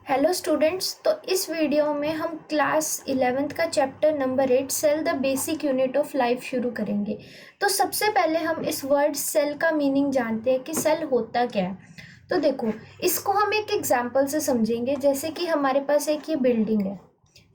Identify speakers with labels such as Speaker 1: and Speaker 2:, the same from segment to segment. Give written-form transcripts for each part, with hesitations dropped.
Speaker 1: Hello students. तो इस video में हम क्लास 11th का chapter number 8 cell the basic unit of life शुरू करेंगे। तो सबसे पहले हम इस वर्ड सेल का मीनिंग जानते हैं कि सेल होता क्या है। तो देखो, इसको हम एक एग्जांपल से समझेंगे। जैसे कि हमारे पास एक ये बिल्डिंग है,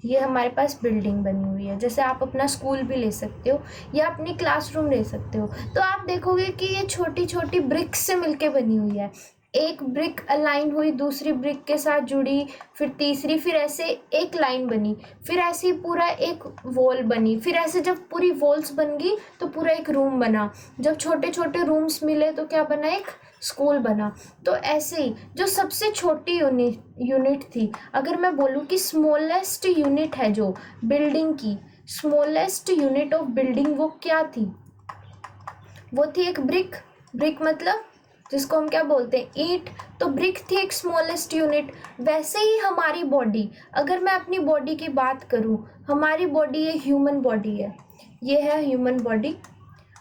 Speaker 1: ये हमारे पास बिल्डिंग बनी हुई है। जैसे आप अपना स्कूल भी ले सकते हो या अपनी क्लासरूम ले सकते हो। तो आप देखोगे कि ये छोटी छोटी ब्रिक्स से मिलके बनी हुई है। एक ब्रिक अलाइन हुई दूसरी ब्रिक के साथ जुड़ी, फिर तीसरी, फिर ऐसे एक लाइन बनी, फिर ऐसे ही पूरा एक वॉल बनी, फिर ऐसे जब पूरी वॉल्स बन गई तो पूरा एक रूम बना। जब छोटे छोटे रूम्स मिले तो क्या बना, एक स्कूल बना। तो ऐसे ही जो सबसे छोटी यूनिट थी, अगर मैं बोलूँ कि स्मॉलेस्ट यूनिट है जो बिल्डिंग की, स्मॉलेस्ट यूनिट ऑफ बिल्डिंग, वो क्या थी? वो थी एक ब्रिक। ब्रिक मतलब जिसको हम क्या बोलते हैं, ईंट। तो ब्रिक थी एक स्मॉलेस्ट यूनिट। वैसे ही हमारी बॉडी, अगर मैं अपनी बॉडी की बात करूं, हमारी बॉडी ये ह्यूमन बॉडी है, ये है ह्यूमन बॉडी।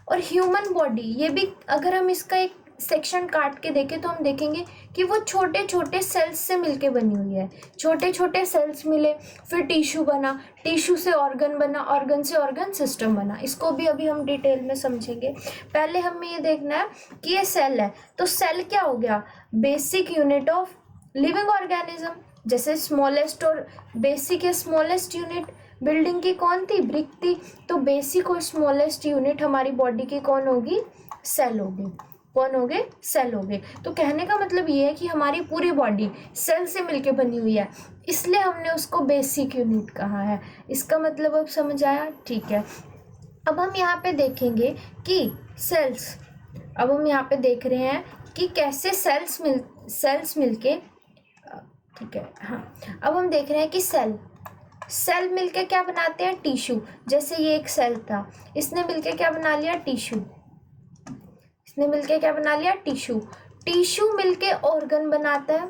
Speaker 1: और ह्यूमन बॉडी ये भी, अगर हम इसका एक सेक्शन काट के देखें तो हम देखेंगे कि वो छोटे छोटे सेल्स से मिलके बनी हुई है। छोटे छोटे सेल्स मिले, फिर टिश्यू बना, टिश्यू से ऑर्गन बना, ऑर्गन से ऑर्गन सिस्टम बना। इसको भी अभी हम डिटेल में समझेंगे। पहले हमें ये देखना है कि ये सेल है, तो सेल क्या हो गया? Basic unit of living organism. जैसे स्मॉलेस्ट और बेसिक या स्मॉलेस्ट यूनिट बिल्डिंग की कौन थी? ब्रिक थी। तो बेसिक और स्मॉलेस्ट यूनिट हमारी बॉडी की कौन होगी? सेल होगी। कौन हो गए? सेल हो गए। तो कहने का मतलब ये है कि हमारी पूरी बॉडी सेल से मिलके बनी हुई है, इसलिए हमने उसको बेसिक यूनिट कहा है। इसका मतलब अब समझ आया? ठीक है। अब हम यहाँ पे देखेंगे कि सेल्स, अब हम यहाँ पे देख रहे हैं कि कैसे सेल्स मिलके, ठीक है, हाँ। अब हम देख रहे हैं कि सेल मिलके क्या बनाते हैं? टिश्यू। जैसे ये एक सेल था, इसने मिलके क्या बना लिया? टिश्यू। इसने मिलके क्या बना लिया? टिश्यू। टिश्यू मिलके ऑर्गन बनाता है।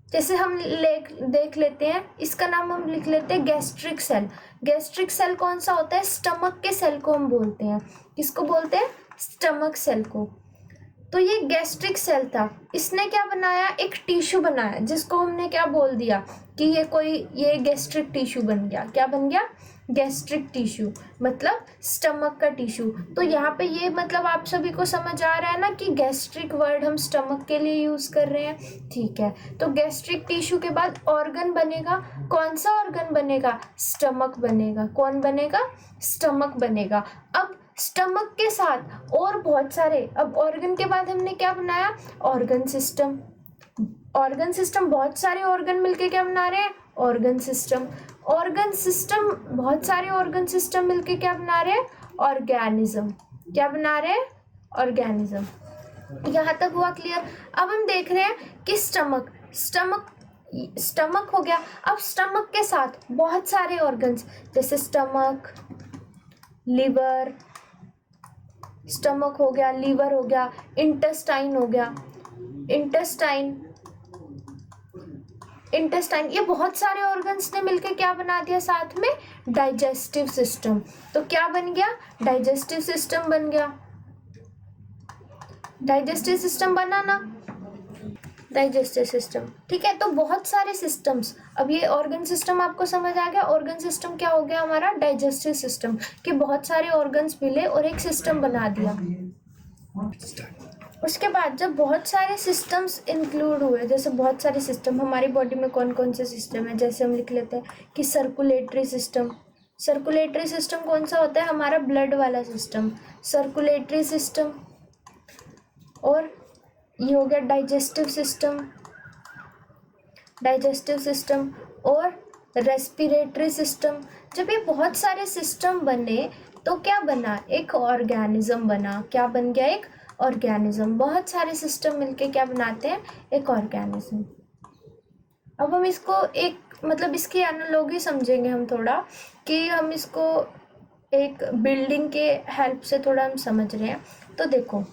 Speaker 1: जैसे हम देख लेते हैं, इसका नाम हम लिख लेते हैं गैस्ट्रिक सेल। गैस्ट्रिक सेल कौन सा होता है? स्टमक के सेल को हम बोलते हैं। किसको बोलते हैं? स्टमक सेल को। तो ये गैस्ट्रिक सेल था, इसने क्या बनाया? एक टिश्यू बनाया, जिसको हमने क्या बोल दिया कि ये गैस्ट्रिक टिश्यू बन गया। क्या बन गया? गैस्ट्रिक टिश्यू, मतलब स्टमक का टिश्यू। तो यहाँ पे ये मतलब आप सभी को समझ आ रहा है ना कि गैस्ट्रिक वर्ड हम स्टमक के लिए यूज कर रहे हैं। ठीक है, तो गैस्ट्रिक टिश्यू के बाद ऑर्गन बनेगा। कौन सा ऑर्गन बनेगा? स्टमक बनेगा। कौन बनेगा? स्टमक बनेगा। अब स्टमक के साथ और बहुत सारे, अब ऑर्गन के बाद हमने क्या बनाया? Organ system. ऑर्गन सिस्टम, बहुत सारे ऑर्गन मिलके क्या बना रहे हैं? Organ system. ऑर्गन सिस्टम, बहुत सारे ऑर्गन सिस्टम मिलके क्या बना रहे हैं? ऑर्गेनिज्म। क्या बना रहे हैं? ऑर्गेनिज्म। यहाँ तक हुआ क्लियर? अब हम देख रहे हैं कि स्टमक हो गया। अब स्टमक के साथ बहुत सारे ऑर्गन्स, जैसे स्टमक, लिवर, स्टमक हो गया, लीवर हो गया, इंटेस्टाइन हो गया, इंटेस्टाइन, ये बहुत सारे ऑर्गन्स ने मिलकर क्या बना दिया साथ में? Digestive system. तो क्या बन गया? डाइजेस्टिव सिस्टम बन गया। डाइजेस्टिव सिस्टम बना ना? डाइजेस्टिव सिस्टम, ठीक है। तो बहुत सारे सिस्टम्स, अब ये ऑर्गन सिस्टम आपको समझ आ गया। ऑर्गन सिस्टम क्या हो गया हमारा? डाइजेस्टिव सिस्टम, कि बहुत सारे ऑर्गन्स मिले और एक सिस्टम बना दिया। उसके बाद जब बहुत सारे सिस्टम्स इंक्लूड हुए, जैसे बहुत सारे सिस्टम, हमारी बॉडी में कौन कौन से सिस्टम है, जैसे हम लिख लेते हैं कि सर्कुलेटरी सिस्टम। सर्कुलेटरी सिस्टम कौन सा होता है? हमारा ब्लड वाला सिस्टम, सर्कुलेटरी सिस्टम। और ये हो गया डाइजेस्टिव सिस्टम और रेस्पिरेटरी सिस्टम। जब ये बहुत सारे सिस्टम बने तो क्या बना? एक ऑर्गेनिज्म बना। क्या बन गया? एक ऑर्गेनिज्म। बहुत सारे सिस्टम मिलके क्या बनाते हैं? एक ऑर्गेनिज्म। अब हम इसको एक, मतलब इसकी एनालॉजी समझेंगे हम थोड़ा, कि हम इसको एक बिल्डिंग के हेल्प से थोड़ा हम समझ रहे हैं। तो देखो,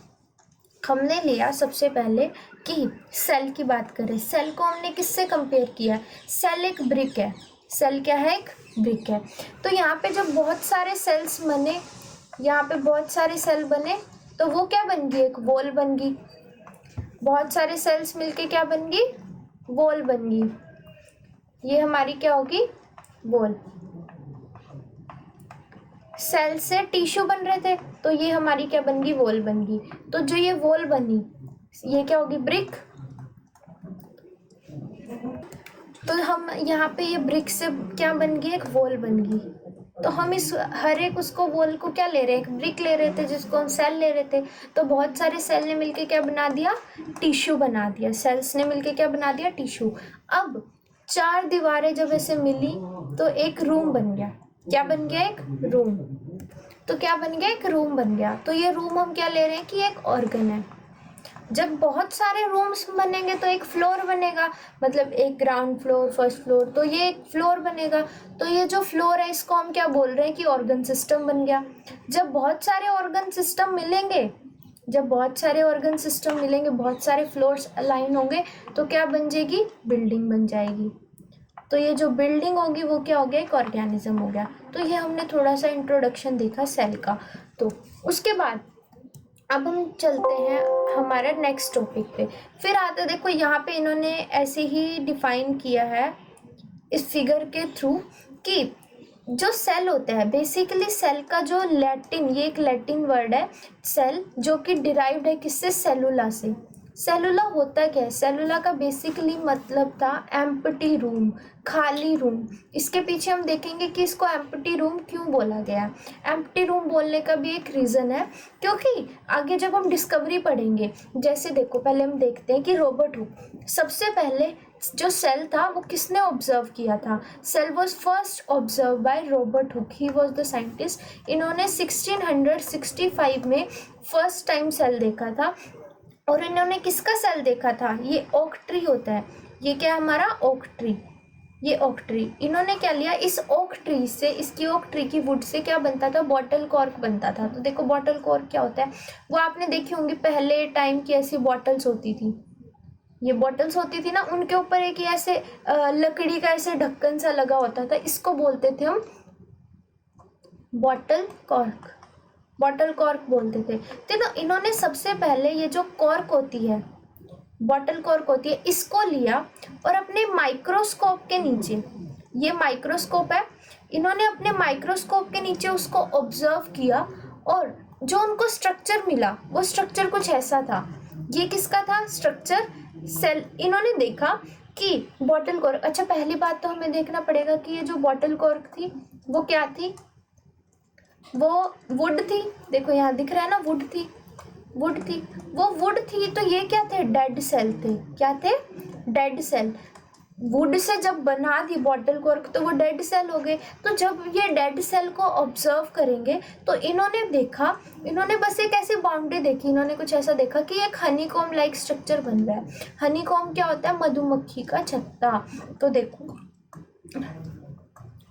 Speaker 1: हमने लिया सबसे पहले कि सेल की बात करें। सेल को हमने किससे कंपेयर किया? सेल एक ब्रिक है। सेल क्या है? एक ब्रिक है। तो यहाँ पे जब बहुत सारे सेल्स बने, यहाँ पे बहुत सारे सेल बने, तो वो क्या बन गई? एक वॉल बन गई। बहुत सारे सेल्स मिलके क्या बन गई? वॉल बन गई, ये हमारी क्या होगी, वॉल। सेल से टिश्यू बन रहे थे तो ये हमारी क्या बन गई, वॉल बन गई। तो जो ये वॉल बनी ये क्या होगी, ब्रिक। तो हम यहाँ पे ये ब्रिक से क्या बन गई, एक वॉल बन गई। तो हम इस हर एक उसको वॉल को क्या ले रहे हैं, एक ब्रिक ले रहे थे जिसको हम सेल ले रहे थे। तो बहुत सारे सेल ने मिलके क्या बना दिया, टिश्यू बना दिया। सेल्स ने मिलके क्या बना दिया, टिश्यू। अब 4 दीवारें जब ऐसे मिली तो एक रूम बन गया। क्या बन गया, एक रूम। तो क्या बन गया, एक रूम बन गया। तो ये रूम हम क्या ले रहे हैं कि एक ऑर्गन है। जब बहुत सारे रूम्स बनेंगे तो एक फ्लोर बनेगा, मतलब एक ग्राउंड फ्लोर, फर्स्ट फ्लोर, तो ये एक फ्लोर बनेगा। तो ये जो फ्लोर है इसको हम क्या बोल रहे हैं कि ऑर्गन सिस्टम बन गया। जब बहुत सारे ऑर्गन सिस्टम मिलेंगे, बहुत सारे फ्लोर्स अलाइन होंगे तो क्या बन जाएगी, बिल्डिंग बन जाएगी। तो ये जो बिल्डिंग होगी वो क्या हो गया, एक ऑर्गेनिज्म हो गया। तो ये हमने थोड़ा सा इंट्रोडक्शन देखा सेल का। तो उसके बाद अब हम चलते हैं हमारे नेक्स्ट टॉपिक पे। फिर आते देखो यहाँ पे इन्होंने ऐसे ही डिफाइन किया है इस फिगर के थ्रू कि जो सेल होता है, बेसिकली सेल का जो लैटिन, ये एक लैटिन वर्ड है सेल, जो कि डिराइव्ड है किससे, सेलुला से। सेलुला होता क्या है, सेलुला का बेसिकली मतलब था एम्प्टी रूम, खाली रूम। इसके पीछे हम देखेंगे कि इसको एम्प्टी रूम क्यों बोला गया। एम्प्टी रूम बोलने का भी एक रीज़न है, क्योंकि आगे जब हम डिस्कवरी पढ़ेंगे, जैसे देखो पहले हम देखते हैं कि रॉबर्ट हुक, सबसे पहले जो सेल था वो किसने ऑब्जर्व किया था, cell was first observe by Robert Hooke, he was the scientist. इन्होंने 1665 में फर्स्ट टाइम सेल देखा था। और इन्होंने किसका सेल देखा था, ये ओक ट्री होता है, ये क्या हमारा ओक ट्री, ये ओक ट्री। इन्होंने क्या लिया, इस ओक ट्री से, इसकी ओक ट्री की वुड से क्या बनता था, बॉटल कॉर्क बनता था। तो देखो बॉटल कॉर्क क्या होता है, वो आपने देखी होंगी पहले टाइम की ऐसी बॉटल्स होती थी, ये बॉटल्स होती थी ना, उनके ऊपर एक ऐसे लकड़ी का ऐसे ढक्कन सा लगा होता था, इसको बोलते थे हम बॉटल कॉर्क, बॉटल कॉर्क बोलते थे। तो इन्होंने सबसे पहले ये जो कॉर्क होती है, बॉटल कॉर्क होती है, इसको लिया और अपने माइक्रोस्कोप के नीचे, ये माइक्रोस्कोप है, इन्होंने अपने माइक्रोस्कोप के नीचे उसको ऑब्जर्व किया और जो उनको स्ट्रक्चर मिला वो स्ट्रक्चर कुछ ऐसा था। ये किसका था स्ट्रक्चर, सेल। इन्होंने देखा कि बॉटल कॉर्क, अच्छा पहली बात तो हमें देखना पड़ेगा कि ये जो बॉटल कॉर्क थी वो क्या थी, वो वुड थी। देखो यहाँ दिख रहा है ना, वुड थी, वुड थी, वो वुड थी। तो ये क्या थे, डेड सेल थे। क्या थे, डेड सेल। वुड से जब बना दी बॉटल कॉर्क तो वो डेड सेल हो गए। तो जब ये डेड सेल को ऑब्जर्व करेंगे तो इन्होंने देखा, इन्होंने बस एक ऐसी बाउंड्री देखी, इन्होंने कुछ ऐसा देखा कि एक हनीकॉम लाइक स्ट्रक्चर बन रहा है। हनीकॉम क्या होता है, मधुमक्खी का छत्ता। तो देखो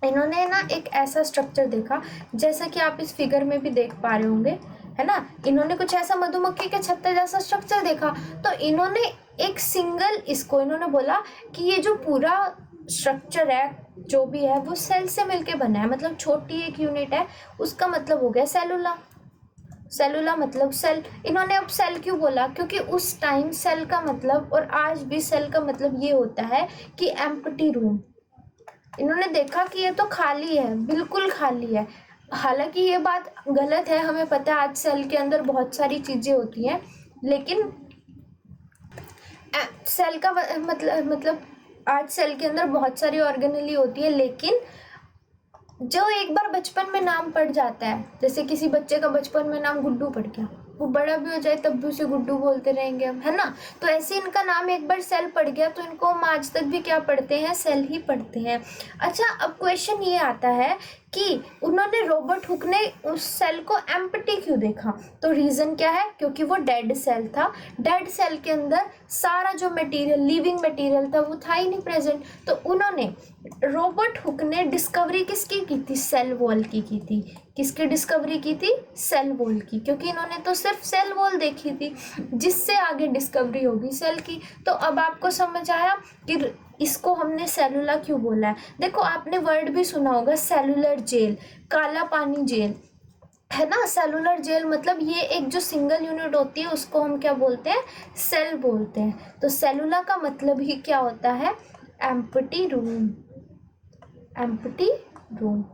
Speaker 1: इन्होंने ना एक ऐसा स्ट्रक्चर देखा, जैसा कि आप इस फिगर में भी देख पा रहे होंगे, है ना। इन्होंने कुछ ऐसा मधुमक्खी के छत्ते जैसा स्ट्रक्चर देखा। तो इन्होंने एक सिंगल, इसको इन्होंने बोला कि ये जो पूरा स्ट्रक्चर है जो भी है वो सेल से मिलके बना है, मतलब छोटी एक यूनिट है, उसका मतलब हो गया सेलुला। सेलुला मतलब सेल। इन्होंने अब सेल क्यों बोला, क्योंकि उस टाइम सेल का मतलब और आज भी सेल का मतलब ये होता है कि एम्प्टी रूम। इन्होंने देखा कि ये तो खाली है, बिल्कुल खाली है। हालांकि ये बात गलत है, हमें पता है आज सेल के अंदर बहुत सारी चीज़ें होती हैं, लेकिन सेल का मतलब आज सेल के अंदर बहुत सारी ऑर्गेनेली होती है, लेकिन जो एक बार बचपन में नाम पड़ जाता है, जैसे किसी बच्चे का बचपन में नाम गुड्डू पड़ गया, वो बड़ा भी हो जाए तब भी उसे गुड्डू बोलते रहेंगे हम, है ना। तो ऐसे इनका नाम एक बार सेल पड़ गया तो इनको हम आज तक भी क्या पढ़ते हैं, सेल ही पढ़ते हैं। अच्छा अब क्वेश्चन ये आता है कि उन्होंने, रॉबर्ट हुक ने उस सेल को एम्प्टी क्यों देखा। तो रीज़न क्या है, क्योंकि वो डेड सेल था। डेड सेल के अंदर सारा जो मटेरियल, लिविंग मटेरियल था वो था ही नहीं प्रेजेंट। तो उन्होंने, रॉबर्ट हुक ने डिस्कवरी किसकी की थी, सेल वॉल की थी। किसकी डिस्कवरी की थी, सेल वॉल की, क्योंकि इन्होंने तो सिर्फ सेल वॉल देखी थी, जिससे आगे डिस्कवरी होगी सेल की। तो अब आपको समझ आया कि इसको हमने सेलुला क्यों बोला है। देखो आपने वर्ड भी सुना होगा, सेलुलर जेल, काला पानी जेल। है ना। सेलुलर जेल मतलब ये एक जो सिंगल यूनिट होती है उसको हम क्या बोलते हैं, सेल बोलते हैं। तो सेलुला का मतलब ही क्या होता है, एम्प्टी रूम, एम्प्टी रूम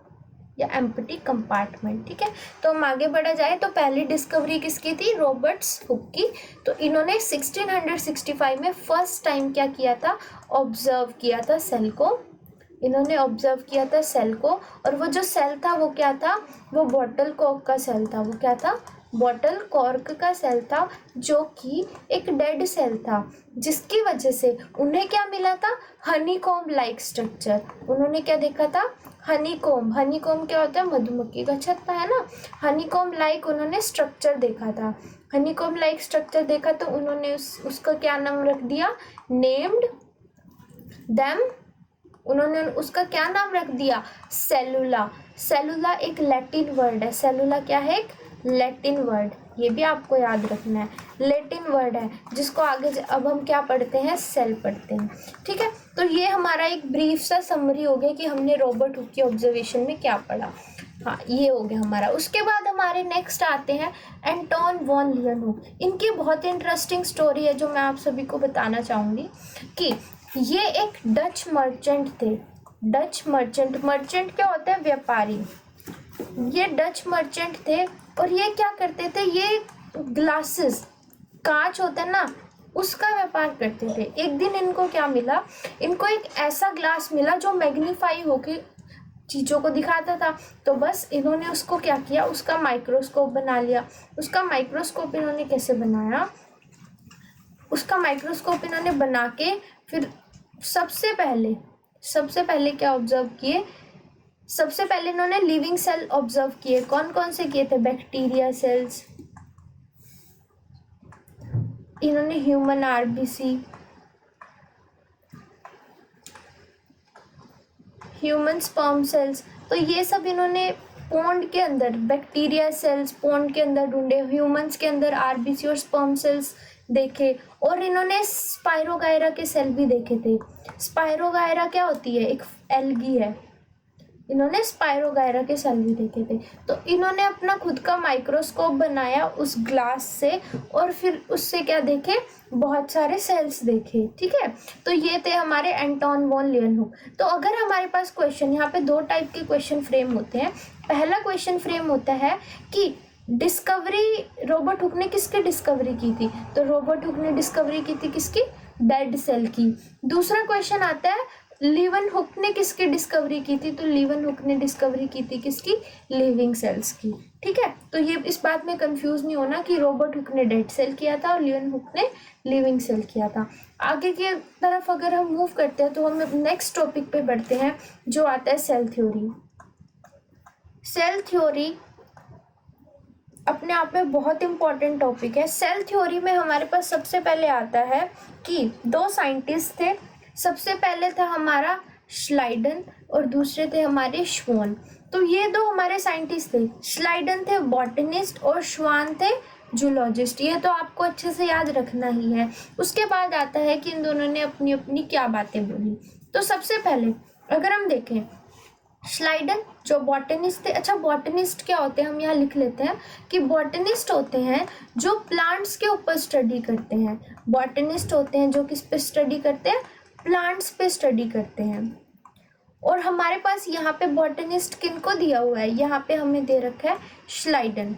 Speaker 1: या एम्प्टी कंपार्टमेंट। ठीक है, तो हम आगे बढ़ा जाए तो पहली डिस्कवरी किसकी थी, रॉबर्ट्स हुक की। तो इन्होंने 1665 में फर्स्ट टाइम क्या किया था, ऑब्जर्व किया था सेल को, इन्होंने ऑब्जर्व किया था सेल को। और वो जो सेल था वो क्या था, वो बॉटल कॉर्क का सेल था। वो क्या था, बॉटल कॉर्क का सेल था, जो कि एक डेड सेल था, जिसकी वजह से उन्हें क्या मिला था, हनीकॉम्ब लाइक स्ट्रक्चर। उन्होंने क्या देखा था, हनीकॉम्ब, हनीकॉम्ब क्या होता है, मधुमक्खी का छत्ता, है ना। हनीकॉम्ब लाइक उन्होंने स्ट्रक्चर देखा था, हनीकॉम्ब लाइक स्ट्रक्चर देखा तो उन्होंने उसका क्या नाम रख दिया, नेम्ड देम, उन्होंने उसका क्या नाम रख दिया, सेलुला। सेलुला एक लैटिन वर्ड है, सेलुला क्या है, एक लैटिन वर्ड, ये भी आपको याद रखना है, लैटिन वर्ड है, जिसको आगे अब हम क्या पढ़ते हैं, सेल पढ़ते हैं। ठीक है, तो ये हमारा एक ब्रीफ सा समरी हो गया कि हमने रॉबर्ट हुक की ऑब्जर्वेशन में क्या पढ़ा। हाँ, ये हो गया हमारा। उसके बाद हमारे नेक्स्ट आते हैं एंटोन वॉन लियनहुक। इनकी बहुत इंटरेस्टिंग स्टोरी है जो मैं आप सभी को बताना चाहूँगी कि ये एक डच मर्चेंट थे। डच मर्चेंट, मर्चेंट क्या होता है, व्यापारी। ये डच मर्चेंट थे और ये क्या करते थे, ये ग्लासेस, कांच होता है ना, उसका व्यापार करते थे। एक दिन इनको क्या मिला, इनको एक ऐसा ग्लास मिला जो मैग्नीफाई होके चीज़ों को दिखाता था। तो बस इन्होंने उसको क्या किया, उसका माइक्रोस्कोप बना लिया। उसका माइक्रोस्कोप इन्होंने कैसे बनाया, उसका माइक्रोस्कोप इन्होंने बना के फिर सबसे पहले क्या ऑब्जर्व किए, सबसे पहले इन्होंने लिविंग सेल ऑब्जर्व किए। कौन कौन से किए थे, बैक्टीरिया सेल्स, इन्होंने human RBC, human sperm cells, तो ये सब इन्होंने पोंड के अंदर, बैक्टीरिया सेल्स पोंड के अंदर ढूंढे, ह्यूमंस के अंदर आरबीसी और स्पर्म सेल्स देखे, और इन्होंने स्पाइरोगायरा के सेल भी देखे थे। स्पाइरोगायरा क्या होती है, एक एल्गी है, इन्होंने स्पाइरोगायरा के सेल भी देखे थे। तो इन्होंने अपना खुद का माइक्रोस्कोप बनाया उस ग्लास से, और फिर उससे क्या देखे, बहुत सारे सेल्स देखे। ठीक है, तो ये थे हमारे एंटोन वॉन लियनहुक। तो अगर हमारे पास क्वेश्चन, यहाँ पे दो टाइप के क्वेश्चन फ्रेम होते हैं। पहला क्वेश्चन फ्रेम होता है कि डिस्कवरी, रॉबर्ट हुक ने किसकी डिस्कवरी की थी, तो रॉबर्ट हुक ने डिस्कवरी की थी किसकी, डेड सेल की। दूसरा क्वेश्चन आता है लीवन-हुक ने किसकी डिस्कवरी की थी, तो लीवन-हुक ने डिस्कवरी की थी किसकी, लिविंग सेल्स की। ठीक है, तो ये इस बात में कंफ्यूज नहीं होना कि रॉबर्ट हुक ने डेड सेल किया था और लीवन-हुक ने लिविंग सेल किया था। आगे की तरफ अगर हम मूव करते हैं तो हम नेक्स्ट टॉपिक पे बढ़ते हैं जो आता है सेल थ्योरी। सेल थ्योरी अपने आप में बहुत इंपॉर्टेंट टॉपिक है। सेल थ्योरी में हमारे पास सबसे पहले आता है कि दो साइंटिस्ट थे। सबसे पहले था हमारा श्लाइडन और दूसरे थे हमारे श्वान। तो ये दो हमारे साइंटिस्ट थे, श्लाइडन थे बॉटनिस्ट और श्वान थे जूलॉजिस्ट। ये तो आपको अच्छे से याद रखना ही है। उसके बाद आता है कि इन दोनों ने अपनी अपनी क्या बातें बोली। तो सबसे पहले अगर हम देखें, श्लाइडन जो बॉटनिस्ट थे, अच्छा बॉटनिस्ट क्या होते हैं हम यहाँ लिख लेते हैं कि बॉटनिस्ट होते हैं जो प्लांट्स के ऊपर स्टडी करते हैं। बॉटनिस्ट होते हैं जो किस पे स्टडी करते हैं, प्लांट्स पे स्टडी करते हैं। और हमारे पास यहाँ पे बॉटनिस्ट किनको दिया हुआ है, यहाँ पे हमें दे रखा है श्लाइडन।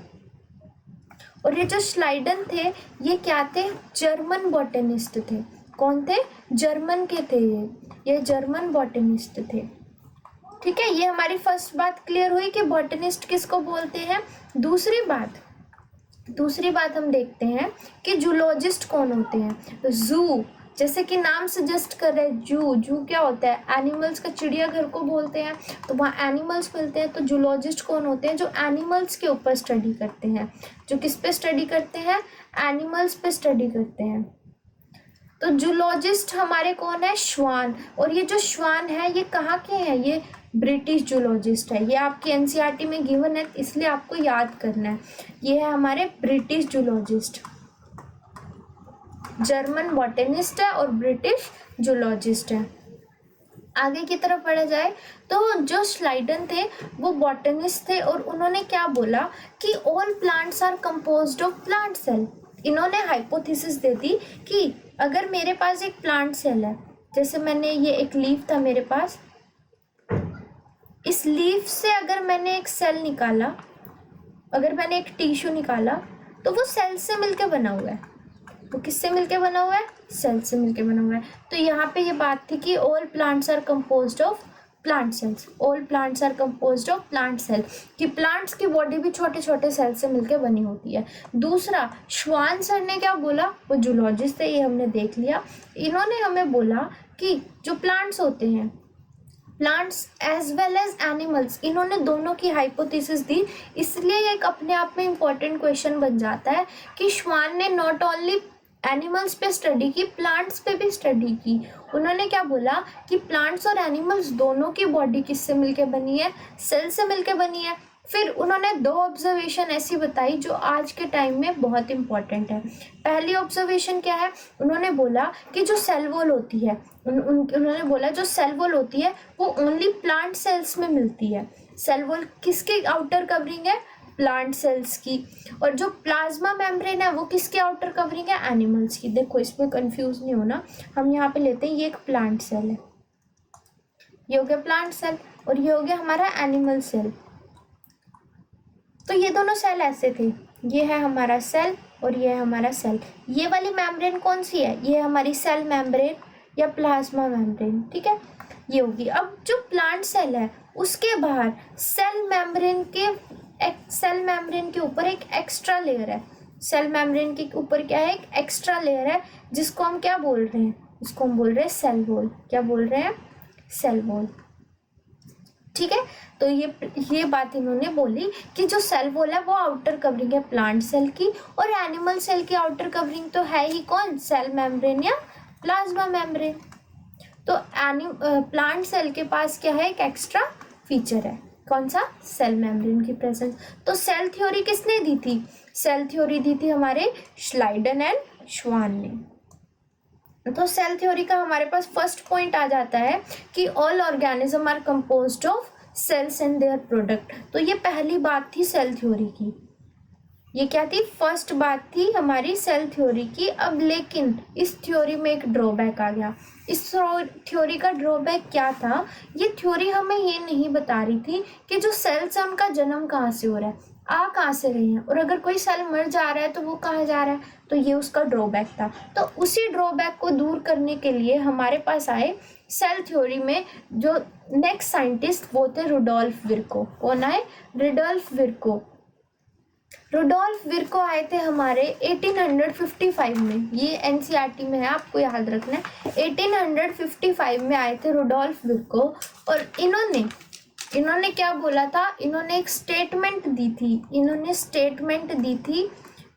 Speaker 1: और ये जो श्लाइडन थे ये क्या थे, जर्मन बॉटनिस्ट थे। कौन थे, जर्मन के थे ये जर्मन बॉटनिस्ट थे। ठीक है, ये हमारी फर्स्ट बात क्लियर हुई कि बॉटनिस्ट किसको बोलते हैं। दूसरी बात हम देखते हैं कि जूलॉजिस्ट कौन होते हैं। जू, जैसे कि नाम सजेस्ट कर रहे हैं, जू क्या होता है, एनिमल्स का चिड़ियाघर को बोलते हैं, तो वहाँ एनिमल्स मिलते हैं। तो जूलॉजिस्ट कौन होते हैं, जो एनिमल्स के ऊपर स्टडी करते हैं। जो किस पे स्टडी करते हैं, एनिमल्स पे स्टडी करते हैं। तो जूलॉजिस्ट हमारे कौन है, श्वान। और ये जो श्वान है ये कहाँ के हैं, ये ब्रिटिश जूलॉजिस्ट है। ये आपकी एनसीईआरटी में गिवन है इसलिए आपको याद करना है। ये है हमारे ब्रिटिश जूलॉजिस्ट, जर्मन बॉटनिस्ट है और ब्रिटिश जूलॉजिस्ट है। आगे की तरफ पढ़ा जाए तो जो स्लाइडन थे वो बॉटनिस्ट थे और उन्होंने क्या बोला कि all plants are composed of plant cell. इन्होंने हाइपोथेसिस दे दी कि अगर मेरे पास एक प्लांट सेल है, जैसे मैंने ये एक लीफ था मेरे पास, इस लीफ से अगर मैंने एक सेल निकाला, अगर मैंने एक टिश्यू निकाला, तो वो सेल से मिलके बना हुआ है। वो किससे मिलके बना हुआ है? सेल से मिलके बना हुआ है। तो यहाँ पे ये बात थी कि all plants are composed of plant cells, all plants are composed of plant cell, कि प्लांट्स की बॉडी भी छोटे छोटे सेल से मिलके बनी होती है। दूसरा, श्वान सर ने क्या बोला, वो जूलॉजिस्ट थे, ये हमने देख लिया। इन्होंने हमें बोला कि जो प्लांट्स होते हैं, plants as well as animals, इन्होंने दोनों की हाइपोथेसिस दी। इसलिए एक अपने आप में इम्पोर्टेंट क्वेश्चन बन जाता है कि श्वान ने नॉट ओनली एनिमल्स पे स्टडी की, प्लांट्स पे भी स्टडी की। उन्होंने क्या बोला कि प्लांट्स और एनिमल्स दोनों की बॉडी किससे मिलके बनी है? सेल से मिलके बनी है। फिर उन्होंने 2 ऑब्जर्वेशन ऐसी बताई जो आज के टाइम में बहुत इंपॉर्टेंट है। पहली ऑब्जर्वेशन क्या है? उन्होंने बोला कि जो सेल वॉल होती है, उन्होंने बोला जो सेल वॉल होती है वो ओनली प्लांट सेल्स में मिलती है। सेल वॉल किसकी आउटर कवरिंग है? प्लांट सेल्स की। और जो प्लाज्मा मेम्ब्रेन है वो किसकी आउटर कवरिंग है? एनिमल्स की। देखो इसमें कंफ्यूज नहीं होना, हम यहाँ पे लेते हैं ये एक प्लांट सेल है, ये हो गया प्लांट सेल, और ये हो गया हमारा एनिमल सेल। तो ये दोनों सेल ऐसे थे, ये है हमारा सेल और ये है हमारा सेल। ये वाली मेम्ब्रेन कौन सी है? ये हमारी सेल मेम्ब्रेन या प्लाज्मा मेम्ब्रेन, ठीक है, ये होगी। अब जो प्लांट सेल है उसके बाहर सेल मेम्ब्रेन के ऊपर एक एक्स्ट्रा लेयर है। सेल मेम्ब्रेन के ऊपर क्या है? एक एक्स्ट्रा लेयर है, जिसको हम क्या बोल रहे हैं? इसको हम बोल रहे हैं सेल वॉल। क्या बोल रहे हैं? सेल वॉल, ठीक है। तो ये बात इन्होंने बोली कि जो सेल वॉल है वो आउटर कवरिंग है प्लांट सेल की, और एनिमल सेल की आउटर कवरिंग तो है ही कौन? सेल मेम्ब्रेन या प्लाज्मा मेम्ब्रेन। तो प्लांट सेल के पास क्या है? एक एक्स्ट्रा फीचर है, कौन सा? सेल मेम्ब्रेन की प्रेजेंस। तो सेल थ्योरी किसने दी थी? सेल थ्योरी दी थी हमारे स्लाइडन एंड श्वान ने। तो सेल थ्योरी का हमारे पास फर्स्ट पॉइंट आ जाता है कि all organism are composed of cells and their product. तो ये पहली बात थी सेल थ्योरी की, ये क्या थी? फर्स्ट बात थी हमारी सेल थ्योरी की। अब लेकिन इस थ्योरी में एक ड्रॉबैक आ गया। इस थ्योरी का ड्रॉबैक क्या था? ये थ्योरी हमें ये नहीं बता रही थी कि जो सेल्स है उनका जन्म कहाँ से हो रहा है, आ कहाँ से रहे हैं, और अगर कोई सेल मर जा रहा है तो वो कहाँ जा रहा है। तो ये उसका ड्रॉबैक था। तो उसी ड्रॉबैक को दूर करने के लिए हमारे पास आए सेल थ्योरी में जो नेक्स्ट साइंटिस्ट, वो थे रुडोल्फ विर्को। कौन आए? रुडोल्फ विर्को। रुडोल्फ विर्को आए थे हमारे 1855 में। ये एनसीईआरटी में है, आपको याद रखना है। 1855 में आए थे रुडोल्फ विर्को, और इन्होंने क्या बोला था? इन्होंने एक स्टेटमेंट दी थी। इन्होंने स्टेटमेंट दी थी,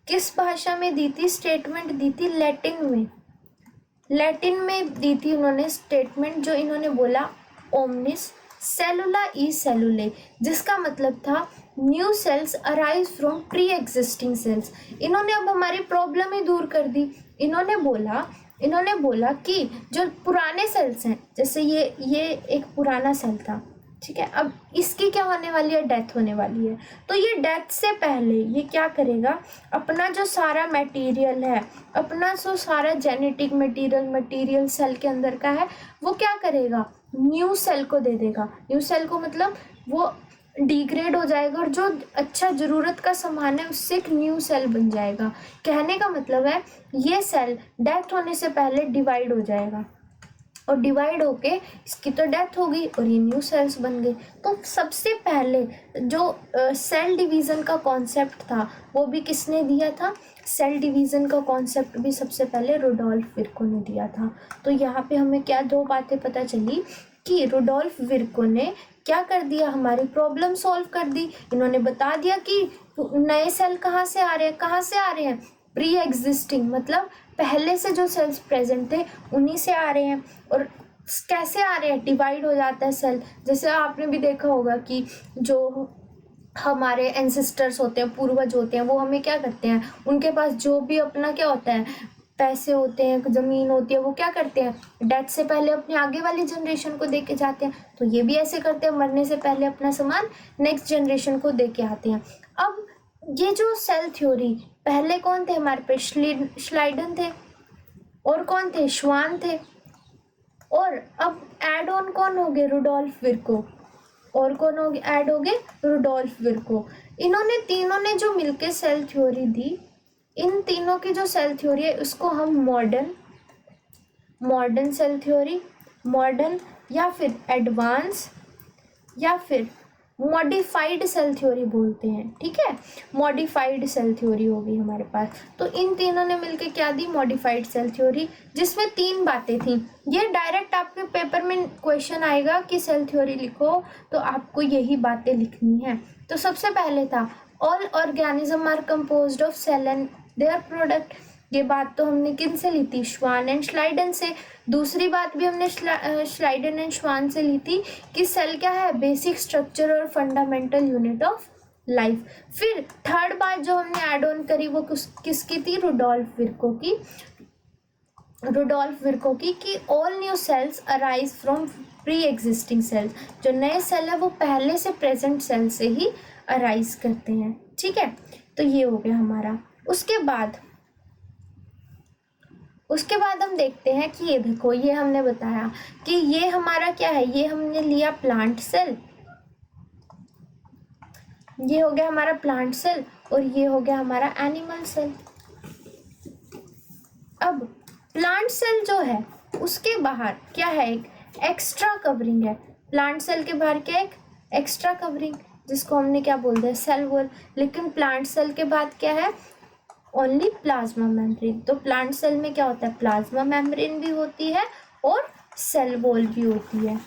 Speaker 1: किस भाषा में दी थी? स्टेटमेंट दी थी लैटिन में। लैटिन में दी थी उन्होंने स्टेटमेंट, जो इन्होंने बोला ओमनिस सेलुला ई सेलुले, जिसका मतलब था new sales arise from pre existing cells. इन्होंने अब हमारी प्रॉब्लम ही दूर कर दी। इन्होंने बोला कि जो पुराने सेल्स हैं, जैसे ये एक पुराना सेल था, ठीक है, अब इसकी क्या होने वाली है? डेथ होने वाली है। तो ये डेथ से पहले ये क्या करेगा? अपना जो सारा मटेरियल है, अपना जो सारा जेनेटिक मटेरियल सेल के अंदर का है, वो क्या करेगा? न्यू सेल को दे देगा। न्यू सेल को मतलब वो डिग्रेड हो जाएगा, और जो अच्छा ज़रूरत का सामान है उससे एक न्यू सेल बन जाएगा। कहने का मतलब है ये सेल डेथ होने से पहले डिवाइड हो जाएगा, और डिवाइड होके इसकी तो डेथ हो गई और ये न्यू सेल्स बन गए। तो सबसे पहले जो सेल डिवीज़न का कॉन्सेप्ट था वो भी किसने दिया था? सेल डिवीज़न का कॉन्सेप्ट भी सबसे पहले रुडोल्फ विर्को ने दिया था। तो यहाँ पे हमें क्या 2 बातें पता चली कि रुडोल्फ विर्को ने क्या कर दिया? हमारी प्रॉब्लम सॉल्व कर दी। इन्होंने बता दिया कि नए सेल कहाँ से आ रहे हैं? प्री एग्जिस्टिंग, मतलब पहले से जो सेल्स प्रेजेंट थे उन्हीं से आ रहे हैं। और कैसे आ रहे हैं? डिवाइड हो जाता है सेल। जैसे आपने भी देखा होगा कि जो हमारे एंसेस्टर्स होते हैं, पूर्वज होते हैं, वो हमें क्या करते हैं? उनके पास जो भी अपना क्या होता है, पैसे होते हैं, ज़मीन होती है, वो क्या करते हैं, डेथ से पहले अपनी आगे वाली जनरेशन को दे के जाते हैं। तो ये भी ऐसे करते हैं, मरने से पहले अपना सामान नेक्स्ट जनरेशन को दे के आते हैं। अब ये जो सेल थ्योरी, पहले कौन थे हमारे पे, श्लाइडन थे, और कौन थे, श्वान थे, और अब एड ऑन कौन हो गए, रुडोल्फ विर्को, और कौन हो गए, ऐड हो गए, रुडोल्फ विर्को। इन्होंने तीनों ने जो मिलके सेल थ्योरी दी, इन तीनों की जो सेल थ्योरी है उसको हम मॉडर्न सेल थ्योरी, मॉडर्न या फिर एडवांस या फिर मॉडिफाइड सेल थ्योरी बोलते हैं। ठीक है, मॉडिफाइड सेल थ्योरी होगी हमारे पास। तो इन तीनों ने मिलके क्या दी, मॉडिफाइड सेल थ्योरी, जिसमें 3 बातें थी। ये डायरेक्ट आपके पेपर में क्वेश्चन आएगा कि सेल थ्योरी लिखो, तो आपको यही बातें लिखनी है। तो सबसे पहले था all organism are composed of cell and their product. ये बात तो हमने किन से ली थी, श्वान एंड श्लाइडन से। दूसरी बात भी हमने श्लाइडन एंड श्वान से ली थी कि सेल क्या है, बेसिक स्ट्रक्चर और फंडामेंटल यूनिट ऑफ लाइफ। फिर थर्ड बात जो हमने ऐड ऑन करी वो किसकी थी, रुडोल्फ विर्को की कि all new sales arise from pre existing cells. जो नए सेल है वो पहले से प्रेजेंट सेल से ही अराइज करते हैं। ठीक है, तो ये हो गया हमारा। उसके बाद हम देखते हैं कि ये देखो, ये हमने बताया कि ये हमारा क्या है, ये हमने लिया प्लांट सेल, ये हो गया हमारा प्लांट सेल, और ये हो गया हमारा एनिमल सेल। अब प्लांट सेल जो है उसके बाहर क्या है, एक एक्स्ट्रा कवरिंग है। प्लांट सेल के बाहर क्या है, एक एक्स्ट्रा कवरिंग, जिसको हमने क्या बोलते हैं, सेल वॉल। लेकिन प्लांट सेल के बाद क्या है, ओनली प्लाज्मा मेम्ब्रेन। तो प्लांट सेल में क्या होता है, प्लाज्मा मेम्ब्रेन भी होती है और सेल वॉल भी होती है।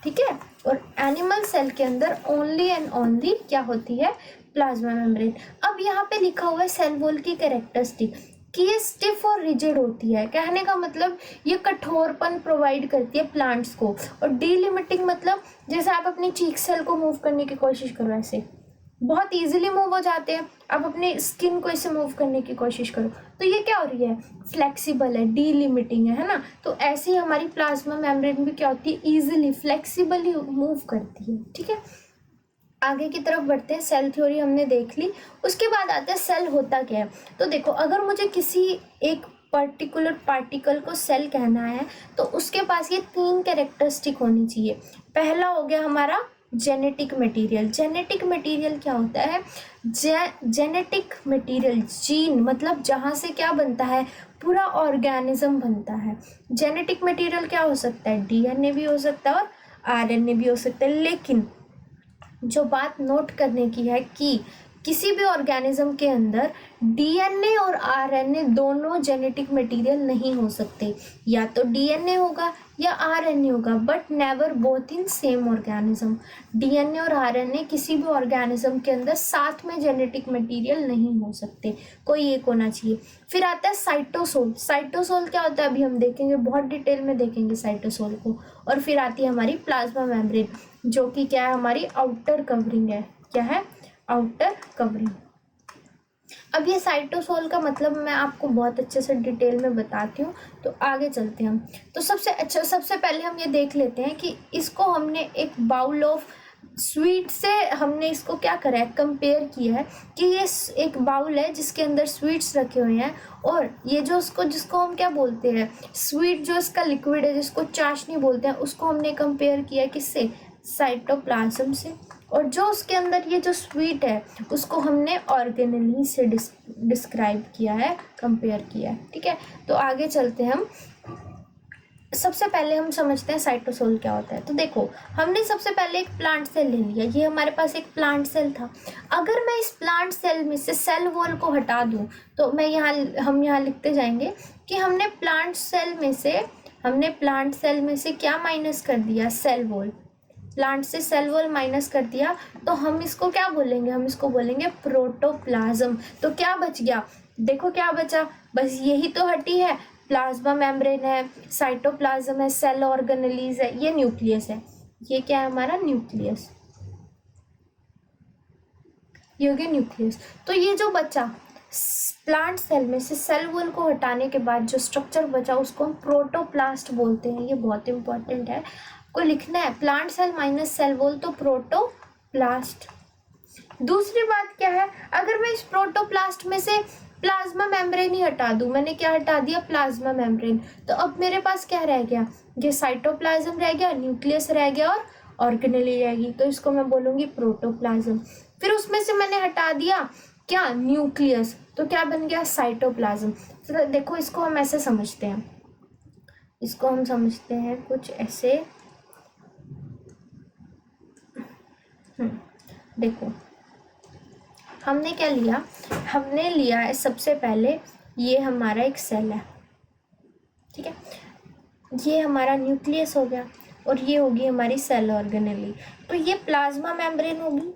Speaker 1: ठीक है, और एनिमल सेल के अंदर ओनली एंड ओनली क्या होती है, प्लाज्मा मेम्ब्रेन। अब यहाँ पे लिखा हुआ है सेल वॉल की कैरेक्टरिस्टिक कि ये स्टिफ और रिजिड होती है। कहने का मतलब ये कठोरपन प्रोवाइड करती है प्लांट्स को। और डीलिमिटिंग मतलब जैसे आप अपनी चीक सेल को मूव करने की कोशिश करो, ऐसे बहुत इजीली मूव हो जाते हैं। आप अपनी स्किन को ऐसे मूव करने की कोशिश करो तो ये क्या हो रही है, फ्लेक्सिबल है, डीलिमिटिंग है ना। तो ऐसे ही हमारी प्लाज्मा मेम्ब्रेन भी क्या होती है, इजीली फ्लेक्सिबली मूव करती है। ठीक है, आगे की तरफ बढ़ते हैं। सेल थ्योरी हमने देख ली, उसके बाद आता है सेल होता क्या है। तो देखो, अगर मुझे किसी एक पर्टिकुलर पार्टिकल को सेल कहना है तो उसके पास ये 3 कैरेक्टरिस्टिक होनी चाहिए। पहला हो गया हमारा जेनेटिक मटेरियल। जेनेटिक मटेरियल क्या होता है, जेनेटिक मटेरियल, जीन मतलब जहाँ से क्या बनता है, पूरा ऑर्गेनिज्म बनता है। जेनेटिक मटेरियल क्या हो सकता है, डीएनए भी हो सकता है और आरएनए भी हो सकता है। लेकिन जो बात नोट करने की है कि किसी भी ऑर्गेनिज्म के अंदर डीएनए और आरएनए दोनों जेनेटिक मटेरियल नहीं हो सकते। या तो डीएनए होगा या आरएनए होगा, but never both in same organism. DNA और आरएनए किसी भी ऑर्गेनिज्म के अंदर साथ में जेनेटिक मटेरियल नहीं हो सकते, कोई एक होना चाहिए। फिर आता है साइटोसोल। साइटोसोल क्या होता है अभी हम देखेंगे, बहुत डिटेल में देखेंगे साइटोसोल को। और फिर आती है हमारी प्लाज्मा मेम्ब्रेन, जो कि क्या है, हमारी आउटर कवरिंग है। क्या है, आउटर कवरिंग। अब ये साइटोसोल का मतलब मैं आपको बहुत अच्छे से डिटेल में बताती हूँ, तो आगे चलते हैं हम। तो सबसे पहले हम ये देख लेते हैं कि इसको हमने एक बाउल ऑफ स्वीट से हमने इसको क्या करा है, कंपेयर किया है कि ये एक बाउल है जिसके अंदर स्वीट्स रखे हुए हैं, और ये जो जिसको हम क्या बोलते हैं, स्वीट जो इसका लिक्विड है जिसको चाशनी बोलते हैं, उसको हमने कंपेयर किया किससे, साइटोप्लाज्म से। और जो उसके अंदर ये जो स्वीट है उसको हमने ऑर्गेनेली से डिस्क्राइब किया है, कंपेयर किया है। ठीक है, तो आगे चलते हैं हम। सबसे पहले हम समझते हैं साइटोसोल क्या होता है। तो देखो, हमने सबसे पहले एक प्लांट सेल ले लिया, ये हमारे पास एक प्लांट सेल था। अगर मैं इस प्लांट सेल में से सेल वॉल को हटा दूं तो हम यहाँ लिखते जाएंगे कि हमने प्लांट सेल में से क्या माइनस कर दिया, सेल वॉल। प्लांट से सेल वॉल माइनस कर दिया तो हम इसको क्या बोलेंगे, हम इसको बोलेंगे प्रोटोप्लाज्म। तो क्या बच गया, देखो क्या बचा, बस यही तो हटी है, प्लाज्मा मेम्ब्रेन है, साइटोप्लाज्म है, सेल ऑर्गेनेलीज है, ये न्यूक्लियस है। ये क्या है हमारा न्यूक्लियस, ये हो गया न्यूक्लियस। तो ये जो बचा प्लांट सेल में से सेल वॉल को हटाने के बाद जो स्ट्रक्चर बचा उसको हम प्रोटोप्लास्ट बोलते हैं। ये बहुत इंपॉर्टेंट है, को लिखना है। Plant cell minus cell wall तो प्रोटोप्लास्ट। दूसरी बात क्या है, अगर मैं इस प्रोटोप्लास्ट में से प्लाज्मा मेम्ब्रेन ही हटा दूं, मैंने क्या हटा दिया, प्लाज्मा मेम्ब्रेन, तो अब मेरे पास क्या रह गया, ये साइटोप्लाज्म रह गया, न्यूक्लियस रह गया और ऑर्गेनेली रहेगी, तो इसको मैं बोलूंगी प्रोटोप्लाज्म। फिर उसमें से मैंने हटा दिया क्या, न्यूक्लियस, तो क्या बन गया, साइटोप्लाज्म। तो देखो इसको हम ऐसे समझते हैं, इसको हम समझते हैं कुछ ऐसे। देखो हमने क्या लिया, हमने लिया है सबसे पहले ये हमारा एक सेल है, ठीक है, ये हमारा न्यूक्लियस हो गया और ये होगी हमारी सेल ऑर्गेनेली। तो ये प्लाज्मा मेम्ब्रेन होगी,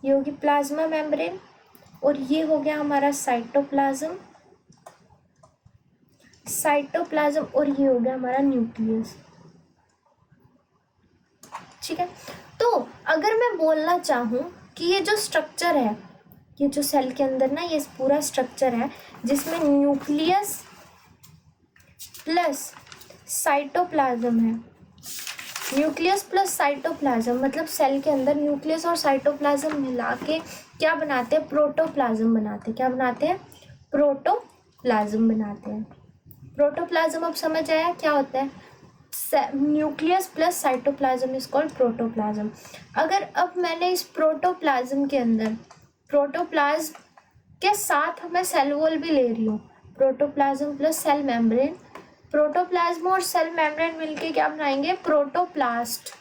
Speaker 1: ये होगी प्लाज्मा मेम्ब्रेन, और ये हो गया हमारा साइटोप्लाज्म, साइटोप्लाज्म, और ये हो गया हमारा न्यूक्लियस, ठीक है। तो अगर मैं बोलना चाहूँ कि ये जो स्ट्रक्चर है, ये जो सेल के अंदर ना ये पूरा स्ट्रक्चर है जिसमें न्यूक्लियस प्लस साइटोप्लाज्म है, न्यूक्लियस प्लस साइटोप्लाज्म मतलब सेल के अंदर न्यूक्लियस और साइटोप्लाज्म मिला के क्या बनाते हैं, प्रोटोप्लाज्म बनाते हैं। क्या बनाते हैं, प्रोटोप्लाज्म बनाते हैं। प्रोटोप्लाज्म अब समझ आया क्या होता है, nucleus plus cytoplasm is called protoplasm. अगर अब मैंने इस प्रोटोप्लाज्म के अंदर, प्रोटोप्लाज्म के साथ मैं सेल वॉल भी ले रही हूँ, protoplasm plus cell membrane, protoplasm और सेल मेम्ब्रेन मिलके क्या बनाएंगे, प्रोटोप्लास्ट।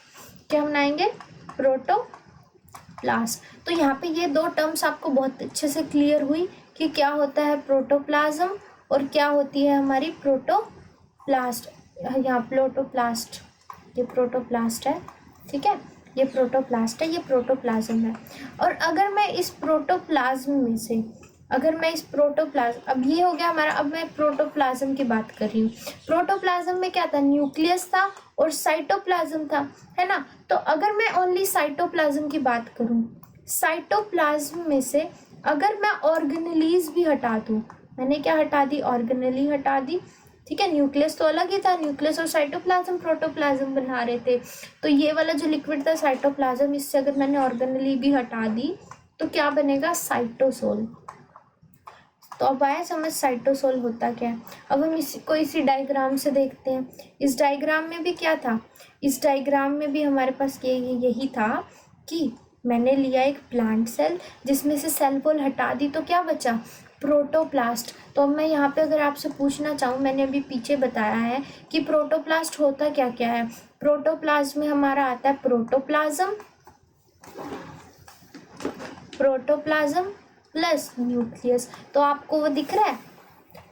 Speaker 1: क्या बनाएंगे, प्रोटोप्लास्ट। तो यहाँ पे ये दो टर्म्स आपको बहुत अच्छे से क्लियर हुई कि क्या होता है प्रोटोप्लाज्म और क्या होती है हमारी प्रोटोप्लास्ट। यहाँ प्रोटोप्लास्ट, ये प्रोटोप्लास्ट है, ठीक है, ये प्रोटोप्लास्ट है, ये प्रोटोप्लाज्म है। और अगर मैं इस प्रोटोप्लाज्म में से, अगर मैं इस प्रोटोप्लाज्म, अब ये हो गया हमारा, अब मैं प्रोटोप्लाज्म की बात कर रही हूँ। प्रोटोप्लाज्म में क्या था, न्यूक्लियस था और साइटोप्लाज्म था, है ना। तो अगर मैं ओनली साइटोप्लाज्म की बात करूँ, साइटोप्लाज्म में से अगर मैं ऑर्गेनेलीज भी हटा दूँ, मैंने क्या हटा दी, ऑर्गेनेली हटा दी, ठीक है। न्यूक्लियस तो अलग ही था, न्यूक्लियस और साइटोप्लाज्म प्रोटोप्लाज्म बना रहे थे। तो ये वाला जो लिक्विड था साइटोप्लाज्म, इससे अगर मैंने ऑर्गेनेली भी हटा दी तो क्या बनेगा, साइटोसोल। तो अब आया समझ साइटोसोल होता क्या है। अब हम इसी डायग्राम से देखते हैं। इस डायग्राम में भी क्या था, इस डायग्राम में भी हमारे पास यही था कि मैंने लिया एक प्लांट सेल जिसमें से सेल वॉल हटा दी तो क्या बचा, प्रोटोप्लास्ट। तो अब मैं यहाँ पे अगर आपसे पूछना चाहूँ, मैंने अभी पीछे बताया है कि प्रोटोप्लास्ट होता क्या क्या है। प्रोटोप्लास्ट में हमारा आता है प्रोटोप्लाज्म, प्रोटोप्लाज्म प्लस न्यूक्लियस। तो आपको वो दिख रहा है,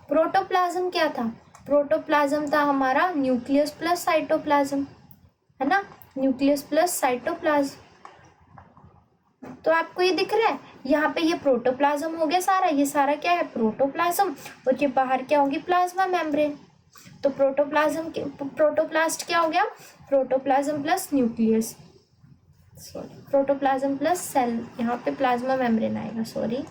Speaker 1: प्रोटोप्लाज्म क्या था, प्रोटोप्लाज्म था हमारा न्यूक्लियस प्लस साइटोप्लाज्म, है ना, न्यूक्लियस प्लस साइटोप्लाज्म। तो आपको ये दिख रहा है, यहाँ पे ये प्रोटोप्लाज्म हो गया सारा, ये सारा क्या है, प्रोटोप्लाज्म, और ये बाहर क्या होगी, प्लाज्मा मेम्ब्रेन। तो प्रोटोप्लास्ट क्या हो गया, protoplasm plus nucleus, sorry protoplasm plus cell, यहाँ पे प्लाज्मा मेम्ब्रेन आएगा, sorry,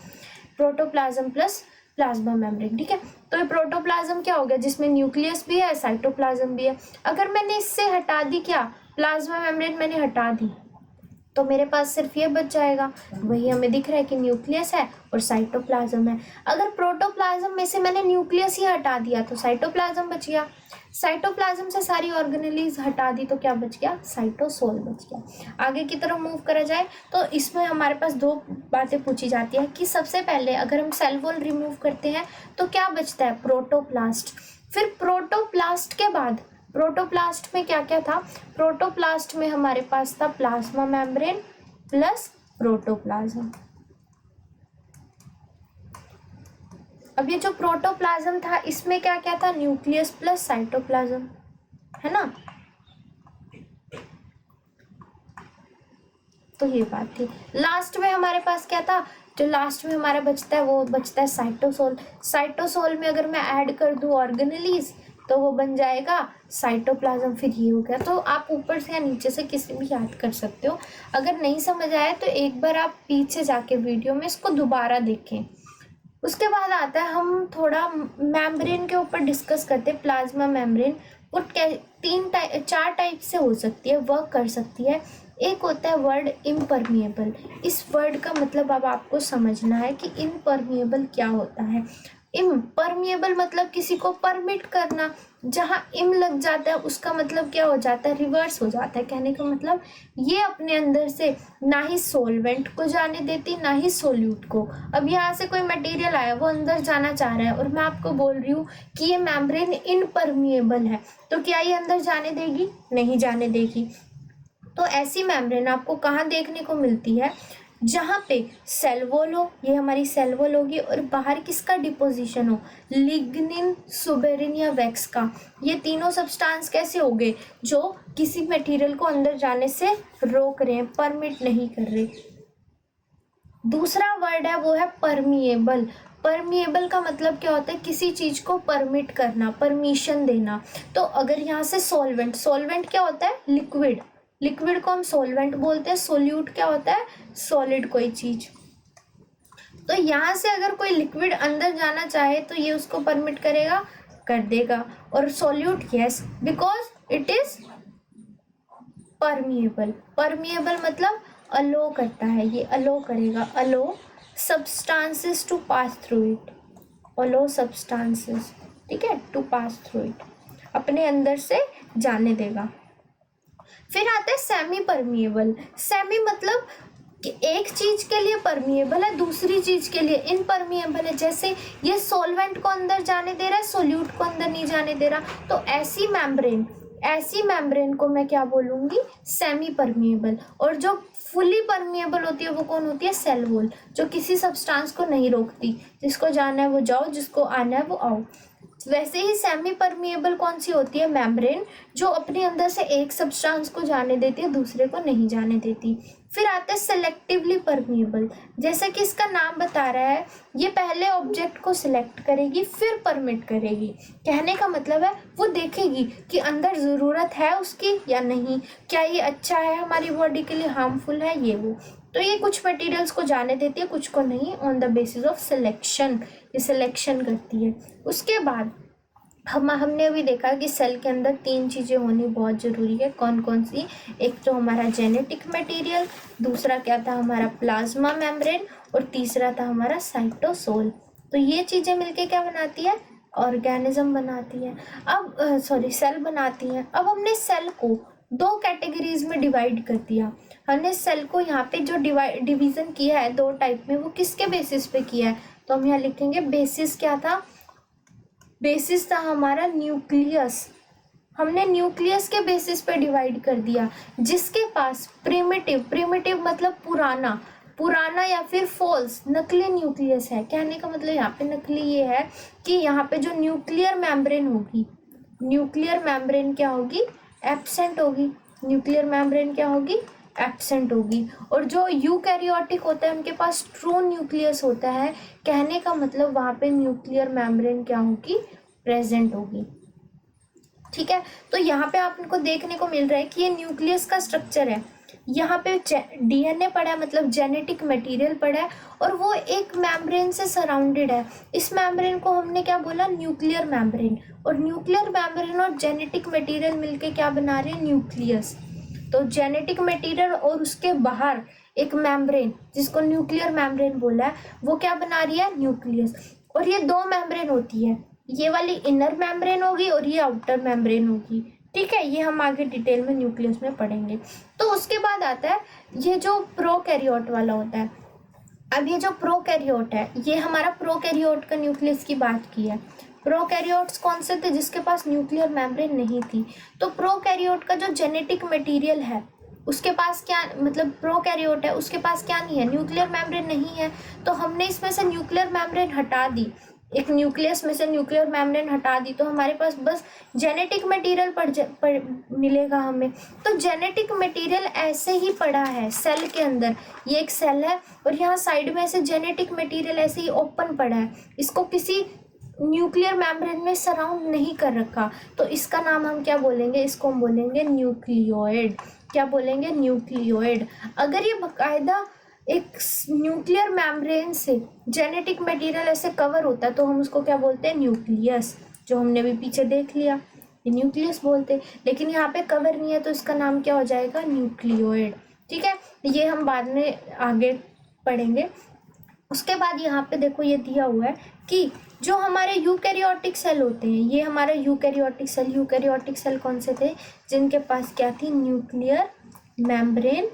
Speaker 1: protoplasm plus plasma membrane, ठीक है। तो ये प्रोटोप्लाज्म क्या हो गया, जिसमें न्यूक्लियस भी है, साइटोप्लाज्म भी है। अगर मैंने इससे हटा दी क्या, प्लाज्मा मेम्ब्रेन मैंने हटा दी, तो मेरे पास सिर्फ ये बच जाएगा, वही हमें दिख रहा है कि न्यूक्लियस है और साइटोप्लाज्म है। अगर प्रोटोप्लाज्म में से मैंने न्यूक्लियस ही हटा दिया तो साइटोप्लाज्म बच गया, साइटोप्लाज्म से सारी ऑर्गेनेलीज हटा दी तो क्या बच गया, साइटोसोल बच गया। आगे की तरफ मूव करा जाए तो इसमें हमारे पास दो बातें पूछी जाती है कि सबसे पहले अगर हम सेल वॉल रिमूव करते हैं तो क्या बचता है, प्रोटोप्लास्ट। फिर प्रोटोप्लास्ट के बाद, प्रोटोप्लास्ट में क्या क्या था, प्रोटोप्लास्ट में हमारे पास था प्लाज्मा मेम्ब्रेन प्लस प्रोटोप्लाज्म। अब ये जो प्रोटोप्लाज्म था इसमें क्या क्या था, न्यूक्लियस प्लस साइटोप्लाज्म, है ना। तो ये बात थी। लास्ट में हमारे पास क्या था, जो लास्ट में हमारा बचता है वो बचता है साइटोसोल। साइटोसोल में अगर मैं ऐड कर दूं ऑर्गेनेलीज तो वो बन जाएगा साइटोप्लाज्म। फिर ये हो गया। तो आप ऊपर से या नीचे से किसी भी याद कर सकते हो। अगर नहीं समझ आया तो एक बार आप पीछे जाके वीडियो में इसको दोबारा देखें। उसके बाद आता है हम थोड़ा मेम्ब्रेन के ऊपर डिस्कस करते हैं। प्लाज्मा मेम्ब्रेन वो चार टाइप से हो सकती है, वर्क कर सकती है। एक होता है वर्ड इम्परमिएबल। इस वर्ड का मतलब अब आपको समझना है कि इम्परमिएबल क्या होता है। इम्परमिएबल मतलब किसी को परमिट करना। जहाँ इम लग जाता है उसका मतलब क्या हो जाता है, रिवर्स हो जाता है। कहने का मतलब ये अपने अंदर से ना ही सोलवेंट को जाने देती ना ही सोल्यूट को। अब यहाँ से कोई मटेरियल आया, वो अंदर जाना चाह रहा है और मैं आपको बोल रही हूँ कि ये मेम्ब्रेन इनपरमिएबल है, तो क्या ये अंदर जाने देगी? नहीं जाने देगी। तो ऐसी मेम्ब्रेन आपको कहाँ देखने को मिलती है? जहाँ पे सेल वॉल हो, ये हमारी सेल वॉल होगी, और बाहर किसका डिपोजिशन हो, लिग्निन, सुबेरिन या वैक्स का। ये तीनों सब्सटेंस कैसे हो गए, जो किसी मटेरियल को अंदर जाने से रोक रहे हैं, परमिट नहीं कर रहे। दूसरा वर्ड है वो है परमिएबल। परमिएबल का मतलब क्या होता है, किसी चीज को परमिट करना, परमिशन देना। तो अगर यहाँ से सॉल्वेंट, सॉल्वेंट क्या होता है, लिक्विड, लिक्विड को हम सॉल्वेंट बोलते हैं। सोल्यूट क्या होता है, सॉलिड कोई चीज। तो यहाँ से अगर कोई लिक्विड अंदर जाना चाहे तो ये उसको परमिट करेगा, कर देगा। और solute yes, because it is permeable. Permeable मतलब अलो करता है, ये अलो करेगा। Allow substances to pass through it, allow substances, ठीक है, टू पास थ्रू इट, अपने अंदर से जाने देगा। फिर आता है सेमी परमिएबल। सेमी मतलब कि एक चीज के लिए परमिएबल है, दूसरी चीज के लिए इनपरमिएबल है। जैसे ये सॉल्वेंट को अंदर जाने दे रहा है, सोल्यूट को अंदर नहीं जाने दे रहा। तो ऐसी मेम्ब्रेन को मैं क्या बोलूंगी, सेमी परमिएबल। और जो फुली परमिएबल होती है वो कौन होती है, सेल वॉल, जो किसी सब्सटेंस को नहीं रोकती, जिसको जाना है वो जाओ, जिसको आना है वो आओ। वैसे ही सेमी परमिएबल कौन सी होती है, मेम्ब्रेन, जो अपने अंदर से एक सब्सटेंस को जाने देती है, दूसरे को नहीं जाने देती। फिर आता है सेलेक्टिवली परमिएबल। जैसे कि इसका नाम बता रहा है, ये पहले ऑब्जेक्ट को सिलेक्ट करेगी फिर परमिट करेगी। कहने का मतलब है वो देखेगी कि अंदर ज़रूरत है उसकी या नहीं, क्या ये अच्छा है हमारी बॉडी के लिए, हार्मफुल है, ये वो। तो ये कुछ मटेरियल्स को जाने देती है, कुछ को नहीं, on the basis of selection. ये सिलेक्शन करती है। उसके बाद हमने अभी देखा कि सेल के अंदर 3 चीज़ें होनी बहुत ज़रूरी है। कौन कौन सी? एक तो हमारा जेनेटिक मटेरियल, दूसरा क्या था हमारा प्लाज्मा मेम्ब्रेन, और तीसरा था हमारा साइटोसोल। तो ये चीज़ें मिलके क्या बनाती है, ऑर्गेनिज्म बनाती है। अब सेल बनाती हैं। अब हमने सेल को 2 कैटेगरीज में डिवाइड कर दिया। हमने सेल को यहाँ पे जो डिवीज़न किया है 2 टाइप में, वो किसके बेसिस पे किया है? तो हम यहाँ लिखेंगे बेसिस क्या था, बेसिस था हमारा न्यूक्लियस। हमने न्यूक्लियस के बेसिस पे डिवाइड कर दिया, जिसके पास प्रिमिटिव मतलब पुराना या फिर फॉल्स, नकली न्यूक्लियस है। कहने का मतलब यहाँ पे नकली ये है कि यहाँ पे जो न्यूक्लियर मेम्ब्रेन होगी, न्यूक्लियर मेम्ब्रेन क्या होगी, एब्सेंट होगी। न्यूक्लियर मेम्ब्रेन क्या होगी, एब्सेंट होगी। और जो यूकैरियोटिक होता है उनके पास ट्रू न्यूक्लियस होता है। कहने का मतलब वहाँ पे न्यूक्लियर मेम्ब्रेन क्या होगी, प्रेजेंट होगी। ठीक है, तो यहाँ पे आपको देखने को मिल रहा है कि ये न्यूक्लियस का स्ट्रक्चर है। यहाँ पे डीएनए पड़ा है, मतलब जेनेटिक मटेरियल पड़ा है, और वो एक मेम्ब्रेन से सराउंडेड है। इस मेम्ब्रेन को हमने क्या बोला, न्यूक्लियर मेम्ब्रेन। और न्यूक्लियर मेम्ब्रेन और जेनेटिक मटेरियल मिलके क्या बना रहे हैं, न्यूक्लियस। तो जेनेटिक मटेरियल और उसके बाहर एक मेम्ब्रेन, जिसको न्यूक्लियर मेम्ब्रेन बोला है, वो क्या बना रही है, न्यूक्लियस। और ये 2 मेम्ब्रेन होती है, ये वाली इनर मेम्ब्रेन होगी और ये आउटर मेम्ब्रेन होगी। ठीक है, ये हम आगे डिटेल में न्यूक्लियस में पढ़ेंगे। तो उसके बाद आता है ये जो प्रोकैरियोट वाला होता है। अब ये जो प्रोकैरियोट है, ये हमारा प्रोकैरियोट का न्यूक्लियस की बात की है। प्रोकैरियोट्स कौन से थे, जिसके पास न्यूक्लियर मेम्ब्रेन नहीं थी। तो प्रोकैरियोट का जो जेनेटिक मटेरियल है, उसके पास क्या, मतलब प्रोकैरियोट है, उसके पास क्या नहीं है, न्यूक्लियर मेम्ब्रेन नहीं है। तो हमने इसमें से न्यूक्लियर मेम्ब्रेन हटा दी, एक न्यूक्लियस में से न्यूक्लियर मेम्ब्रेन हटा दी, तो हमारे पास बस जेनेटिक मटेरियल मिलेगा हमें। तो जेनेटिक मटेरियल ऐसे ही पड़ा है सेल के अंदर। ये एक सेल है और यहाँ साइड में ऐसे जेनेटिक मटेरियल ऐसे ही ओपन पड़ा है। इसको किसी न्यूक्लियर मेम्ब्रेन में सराउंड नहीं कर रखा, तो इसका नाम हम क्या बोलेंगे, इसको हम बोलेंगे न्यूक्लियोइड। क्या बोलेंगे, न्यूक्लियोइड। अगर ये बकायदा एक न्यूक्लियर मेम्ब्रेन से जेनेटिक मटेरियल ऐसे कवर होता है तो हम उसको क्या बोलते हैं, न्यूक्लियस। जो हमने भी पीछे देख लिया, ये न्यूक्लियस बोलते हैं, लेकिन यहाँ पे कवर नहीं है तो इसका नाम क्या हो जाएगा, न्यूक्लियोइड। ठीक है, ये हम बाद में आगे पढ़ेंगे। उसके बाद यहाँ पे देखो ये दिया हुआ है कि जो हमारे यूकैरियोटिक सेल होते हैं, ये हमारे यूकैरियोटिक सेल कौन से थे, जिनके पास क्या थी, न्यूक्लियर मेम्ब्रेन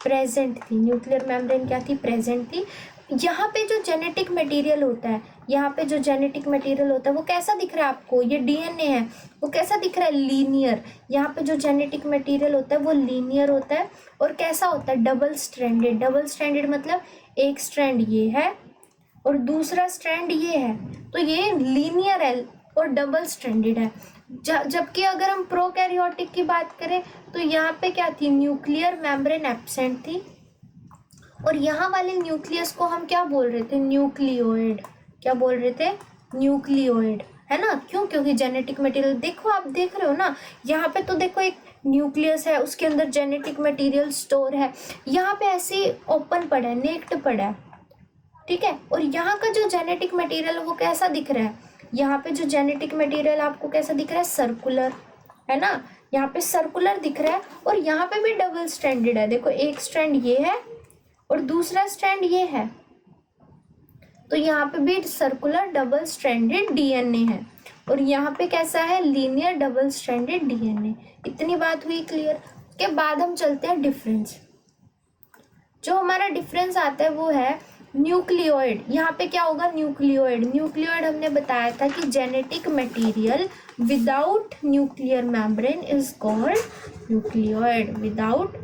Speaker 1: प्रेजेंट थी। न्यूक्लियर मेम्ब्रेन क्या थी, प्रेजेंट थी। यहाँ पे जो जेनेटिक मटेरियल होता है, यहाँ पे जो जेनेटिक मटेरियल होता है वो कैसा दिख रहा है आपको, ये डीएनए है, वो कैसा दिख रहा है, लीनियर। यहाँ पे जो जेनेटिक मटेरियल होता है वो लीनियर होता है और कैसा होता है, डबल स्ट्रैंडेड। डबल स्ट्रैंडेड मतलब एक स्ट्रैंड ये है और दूसरा स्ट्रैंड ये है, तो ये लीनियर है और डबल स्ट्रैंडेड है। जबकि अगर हम प्रोकैरियोटिक की बात करें तो यहाँ पे क्या थी, न्यूक्लियर मेम्ब्रेन एब्सेंट थी और यहाँ वाले न्यूक्लियस को हम क्या बोल रहे थे, न्यूक्लियोइड। क्या बोल रहे थे, न्यूक्लियोइड, है ना। क्यों, क्योंकि जेनेटिक मटेरियल देखो, आप देख रहे हो ना, यहाँ पे तो देखो एक न्यूक्लियस है, उसके अंदर जेनेटिक मटेरियल स्टोर है, यहाँ पे ऐसे ओपन पड़ा है, नेक्ड पड़ा है। ठीक है, और यहाँ का जो जेनेटिक मटेरियल वो कैसा दिख रहा है, यहाँ पे जो जेनेटिक मटेरियल आपको कैसा दिख रहा है, सर्कुलर, है ना। यहाँ पे सर्कुलर दिख रहा है और यहाँ पे भी डबल स्ट्रैंडेड है। देखो एक स्ट्रैंड ये है और दूसरा स्ट्रैंड ये है, तो यहाँ पे भी सर्कुलर डबल स्ट्रैंडेड डीएनए है और यहाँ पे कैसा है, लीनियर डबल स्ट्रैंडेड डीएनए। इतनी बात हुई क्लियर। के बाद हम चलते हैं डिफरेंस। जो हमारा डिफरेंस आता है वो है न्यूक्लियोइड। यहाँ पे क्या होगा, न्यूक्लियोइड। न्यूक्लियोइड हमने बताया था कि genetic material without nuclear membrane is called nucleoid. Without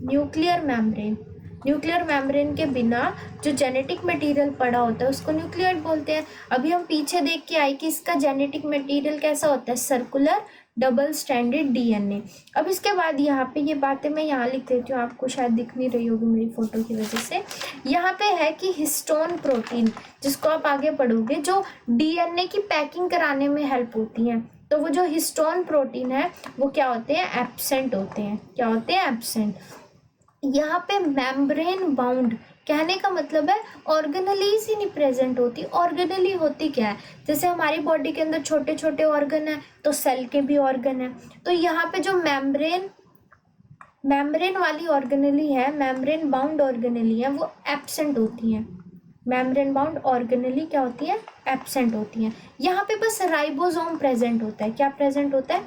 Speaker 1: nuclear membrane, nuclear membrane के बिना जो जेनेटिक मटेरियल पड़ा होता है उसको न्यूक्लियोइड बोलते हैं। अभी हम पीछे देख के आए कि इसका जेनेटिक मटेरियल कैसा होता है, सर्कुलर डबल स्ट्रैंडेड डीएनए। अब इसके बाद यहाँ पे ये बातें मैं यहाँ लिख देती हूँ, आपको शायद दिख नहीं रही होगी मेरी फोटो की वजह से। यहाँ पे है कि हिस्टोन प्रोटीन, जिसको आप आगे पढ़ोगे, जो डीएनए की पैकिंग कराने में हेल्प होती हैं। तो वो जो हिस्टोन प्रोटीन है वो क्या होते हैं, एब्सेंट होते हैं। क्या होते हैं, एब्सेंट। यहाँ पे मेम्ब्रेन बाउंड, कहने का मतलब है ऑर्गेनलीज ही नहीं प्रेजेंट होती। ऑर्गेनली होती क्या है, जैसे हमारी बॉडी के अंदर छोटे छोटे ऑर्गन है तो सेल के भी ऑर्गन है, तो यहाँ पे जो मेम्ब्रेन वाली ऑर्गेनली है, मेम्ब्रेन बाउंड ऑर्गेनली है, वो एब्सेंट होती हैं। मेम्ब्रेन बाउंड ऑर्गेनली क्या होती है, एब्सेंट होती हैं। यहाँ पे बस राइबोसोम प्रेजेंट होता है। क्या प्रेजेंट होता है,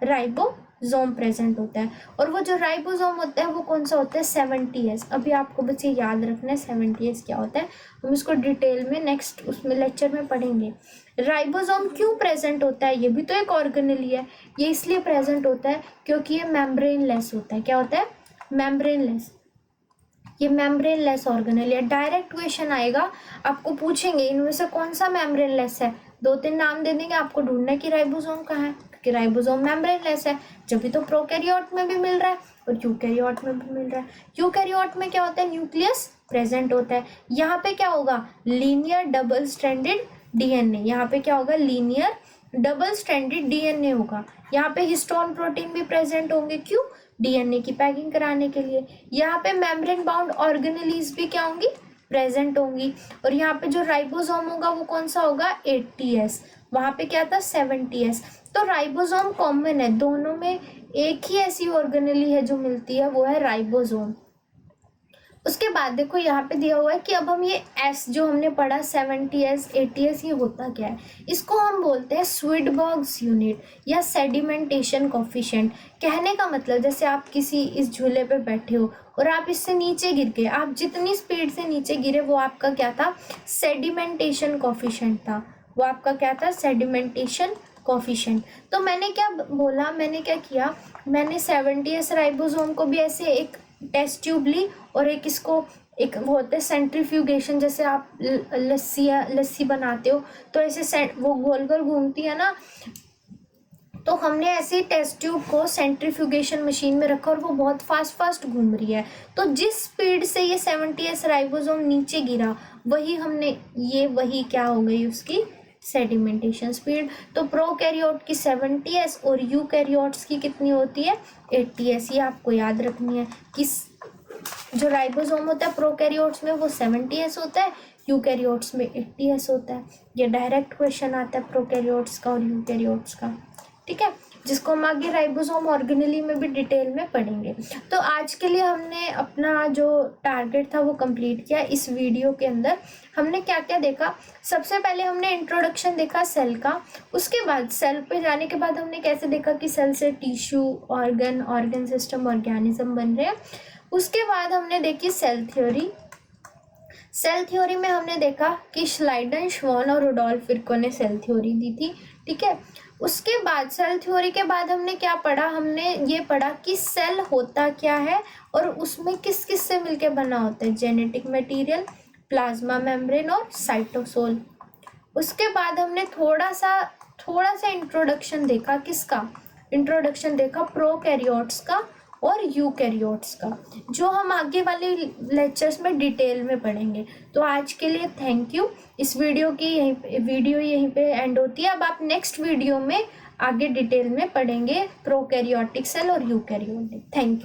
Speaker 1: राइबोसोम प्रेजेंट होता है। और वो जो राइबोसोम होता है वो कौन सा होता है, 70S। अभी आपको बस ये याद रखना है 70S क्या होता है, हम इसको डिटेल में नेक्स्ट उसमें लेक्चर में पढ़ेंगे। राइबोसोम क्यों प्रेजेंट होता है, ये भी तो एक ऑर्गेनली है। ये इसलिए प्रेजेंट होता है क्योंकि ये मेम्ब्रेन लेस होता है। क्या होता है, मेम्ब्रेन लेस। ये मेम्ब्रेन लेस ऑर्गेनल है। डायरेक्ट क्वेश्चन आएगा, आपको पूछेंगे इनमें से कौन सा मेम्ब्रेन लेस है, 2-3 नाम दे देंगे, आपको ढूंढना कि राइबोसोम कहाँ है, क्योंकि राइबोसोम मेम्ब्रेन लेस है। जब भी तो प्रोकैरियोट में भी मिल रहा है और यूकैरियोट में भी मिल रहा है। यूकैरियोट में क्या होता है, न्यूक्लियस प्रेजेंट होता है। यहाँ पे क्या होगा, लीनियर डबल स्ट्रैंडेड डीएनए। यहाँ पे क्या होगा, लीनियर डबल स्ट्रैंडेड डीएनए होगा। यहाँ पे हिस्टोन प्रोटीन भी प्रेजेंट होंगे, क्यों, डीएनए की पैकिंग कराने के लिए। यहाँ पे मेम्ब्रेन बाउंड ऑर्गेनलीज भी क्या होंगी, प्रेजेंट होंगी। और यहाँ पे जो राइबोसोम होगा वो कौन सा होगा, 80S। वहाँ पे क्या था, 70S। तो राइबोसोम कॉमन है दोनों में, एक ही ऐसी ऑर्गेनली है जो मिलती है, वो है राइबोसोम। उसके बाद देखो यहाँ पे दिया हुआ है कि अब हम ये S जो हमने पढ़ा 70S 80S, ये होता क्या है, इसको हम बोलते हैं स्वीडबर्ग्स यूनिट या सेडिमेंटेशन कोफिशिएंट। कहने का मतलब जैसे आप किसी इस झूले पे बैठे हो और आप इससे नीचे गिर गए, आप जितनी स्पीड से नीचे गिरे वो आपका क्या था, सेडिमेंटेशन कोफिशिएंट था। वो आपका क्या था, सेडिमेंटेशन कोफिशिएंट। तो मैंने क्या बोला, मैंने क्या किया, मैंने 70S राइबोसोम को भी ऐसे एक टेस्ट ट्यूब ली और एक इसको, एक वो होता है सेंट्रीफ्यूगेशन, जैसे आप लस्सी बनाते हो तो ऐसे वो गोल गोल घूमती है ना, तो हमने ऐसे टेस्ट ट्यूब को सेंट्रीफ्यूगेशन मशीन में रखा और वो बहुत फास्ट घूम रही है। तो जिस स्पीड से ये 70S राइबोसोम नीचे गिरा, वही हमने, ये वही क्या हो गई उसकी सेडिमेंटेशन स्पीड। तो प्रोकैरियोट की 70s और यूकैरियोट्स की कितनी होती है 80s। ये आपको याद रखनी है कि जो राइबोसोम होता है प्रोकैरियोट्स में वो 70s होता है, यूकैरियोट्स में 80s होता है। ये डायरेक्ट क्वेश्चन आता है प्रोकैरियोट्स का और यूकैरियोट्स का, ठीक है, जिसको हम आगे राइबोसोम ऑर्गेनेली में भी डिटेल में पढ़ेंगे। तो आज के लिए हमने अपना जो टारगेट था वो कंप्लीट किया। इस वीडियो के अंदर हमने क्या क्या देखा, सबसे पहले हमने इंट्रोडक्शन देखा सेल का, उसके बाद सेल पे जाने के बाद हमने कैसे देखा कि सेल से टिश्यू, ऑर्गन सिस्टम, ऑर्गेनिज्म बन रहे हैं। उसके बाद हमने देखी सेल थ्योरी। सेल थ्योरी में हमने देखा कि श्लाइडन, श्वान और रुडोल्फ विर्को ने सेल थ्योरी दी थी, ठीक है। उसके बाद सेल थ्योरी के बाद हमने क्या पढ़ा, हमने ये पढ़ा कि सेल होता क्या है और उसमें किस किस से मिलके बना होता है, जेनेटिक मटेरियल, प्लाज्मा मेम्ब्रेन और साइटोसोल। उसके बाद हमने थोड़ा सा इंट्रोडक्शन देखा, किसका इंट्रोडक्शन देखा, प्रोकैरियोट्स का और यूकैरियोट्स का, जो हम आगे वाले लेक्चर्स में डिटेल में पढ़ेंगे। तो आज के लिए थैंक यू। इस वीडियो यहीं पे एंड होती है। अब आप नेक्स्ट वीडियो में आगे डिटेल में पढ़ेंगे प्रोकैरियोटिक सेल और यूकैरियोटिक। Thank you.